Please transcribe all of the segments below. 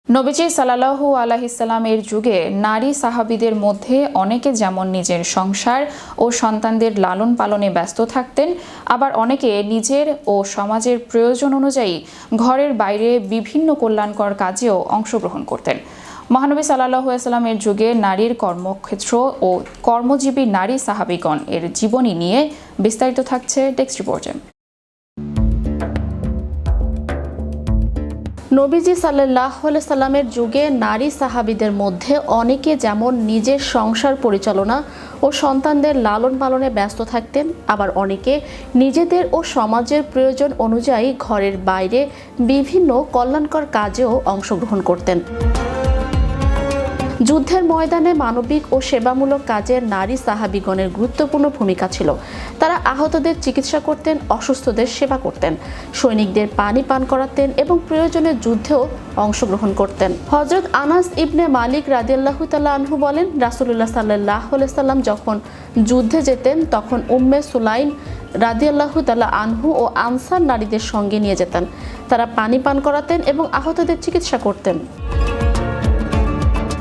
নবীজি সাল্লাল্লাহু আলাইহি সাল্লামের যুগে নারী সাহাবীদের মধ্যে অনেকে যেমন নিজের সংসার ও সন্তানদের লালন পালনে ব্যস্ত থাকতেন, আবার অনেকে নিজের ও সমাজের প্রয়োজন অনুযায়ী ঘরের বাইরে বিভিন্ন কল্যাণকর কাজেও অংশগ্রহণ করতেন। মহানবী সাল্লাল্লাহু আলাইহি সাল্লামের যুগে নারীর কর্মক্ষেত্র ও কর্মজীবী নারী সাহাবীগণ এর জীবনী নিয়ে বিস্তারিত থাকছে টেক্সট রিপোর্টে। নবীজি সাল্লাল্লাহু আলাইহি সাল্লামের যুগে নারী সাহাবীদের মধ্যে অনেকে যেমন নিজের সংসার পরিচালনা ও সন্তানদের লালন পালনে ব্যস্ত থাকতেন, আবার অনেকে নিজেদের ও সমাজের প্রয়োজন অনুযায়ী ঘরের বাইরে বিভিন্ন কল্যাণকর কাজেও অংশগ্রহণ করতেন। যুদ্ধের ময়দানে মানবিক ও সেবামূলক কাজে নারী সাহাবীগণের গুরুত্বপূর্ণ ভূমিকা ছিল। তারা আহতদের চিকিৎসা করতেন, অসুস্থদের সেবা করতেন, সৈনিকদের পানি পান করাতেন এবং প্রয়োজনে যুদ্ধেও অংশগ্রহণ করতেন। হযরত আনাস ইবনে মালিক রাদিয়াল্লাহু তাআলা আনহু বলেন, রাসূলুল্লাহ সাল্লাল্লাহু আলাইহি সাল্লাম যখন যুদ্ধে যেতেন তখন উম্মে সুলাইম রাদিয়াল্লাহু তাআলা আনহু ও আনসার নারীদের সঙ্গে নিয়ে যেতেন। তারা পানি পান করাতেন এবং আহতদের চিকিৎসা করতেন।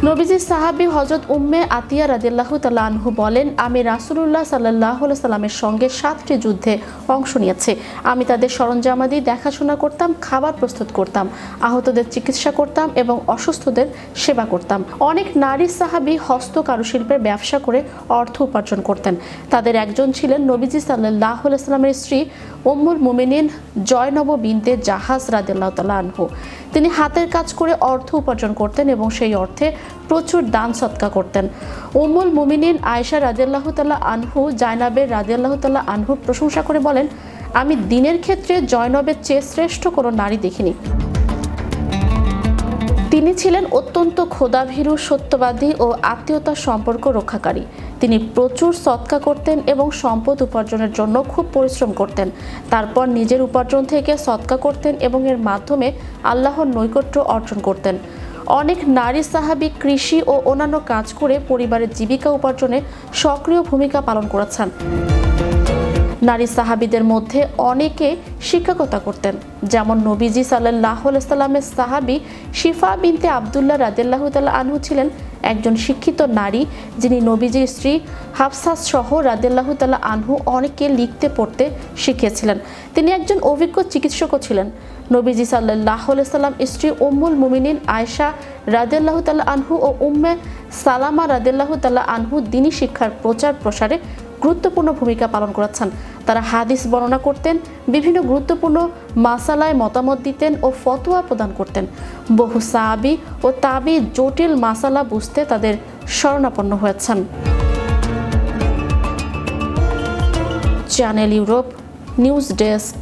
নবীজির সাহাবী হযরত উম্মে আতিয়া রাদিয়াল্লাহু তাআলা আনহু বলেন, আমি রাসূলুল্লাহ সাল্লাল্লাহু আলাইহি সাল্লামের সঙ্গে 7টি যুদ্ধে অংশ নিয়েছি। আমি তাদের সরঞ্জামাদি দেখাশোনা করতাম, খাবার প্রস্তুত করতাম, আহতদের চিকিৎসা করতাম এবং অসুস্থদের সেবা করতাম। অনেক নারী সাহাবী হস্ত কারুশিল্পের ব্যবসা করে অর্থ উপার্জন করতেন। তাদের একজন ছিলেন নবীজি সাল্লাল্লাহু আলাইহি সাল্লামের স্ত্রী উম্মুল মুমিনিন জয়নব বিনতে জাহাজ রাদিয়াল্লাহু তাআলা আনহু। তিনি হাতের কাজ করে অর্থ উপার্জন করতেন এবং সেই অর্থে প্রচুর দান সদকা করতেন। উম্মুল মুমিনিন আয়েশা রাদিয়াল্লাহু তাআলা আনহু জায়নাবের রাদিয়াল্লাহু তাআলা আনহুর প্রশংসা করে বলেন, আমি দিনের ক্ষেত্রে জয়নবের চেয়ে শ্রেষ্ঠ কোনো নারী দেখিনি। তিনি ছিলেন অত্যন্ত খোদাভীরু, সত্যবাদী ও আত্মীয়তার সম্পর্ক রক্ষাকারী। তিনি প্রচুর সদকা করতেন এবং সম্পদ উপার্জনের জন্য খুব পরিশ্রম করতেন। তারপর নিজের উপার্জন থেকে সদকা করতেন এবং এর মাধ্যমে আল্লাহর নৈকট্য অর্জন করতেন। অনেক নারী সাহাবী কৃষি ও অন্যান্য কাজ করে পরিবারের জীবিকা উপার্জনে সক্রিয় ভূমিকা পালন করেছেন। নারী সাহাবীদের মধ্যে অনেকে শিক্ষকতা করতেন, যেমন নবীজি সাল্লাল্লাহু আলাইহি সাল্লামের সাহাবী শিফা বিনতে আব্দুল্লাহ রাদিয়াল্লাহু তাআলা আনহু ছিলেন একজন শিক্ষিত নারী, যিনি নবীজির স্ত্রী হাফসা সহ রাদিয়াল্লাহু তাআলা আনহু অনেককে লিখতে পড়তে শিখিয়েছিলেন। তিনি একজন অভিজ্ঞ চিকিৎসকও ছিলেন। নবীজি সাল্লাল্লাহু আলাইহি সাল্লাম স্ত্রী উম্মুল মুমিনিন আয়েশা রাদিয়াল্লাহু তাআলা আনহু ও উম্মে সালামা রাদিয়াল্লাহু তাআলা আনহু দ্বীনি শিক্ষার প্রচার প্রসারে গুরুত্বপূর্ণ ভূমিকা পালন করেছেন। তারা হাদিস বর্ণনা করতেন, বিভিন্ন গুরুত্বপূর্ণ মাসালায় মতামত দিতেন ও ফতোয়া প্রদান করতেন। বহু সাহাবী ও তাবী জটিল মাসালা বুঝতে তাদের শরণাপন্ন হয়েছেন। Channel Europe news desk.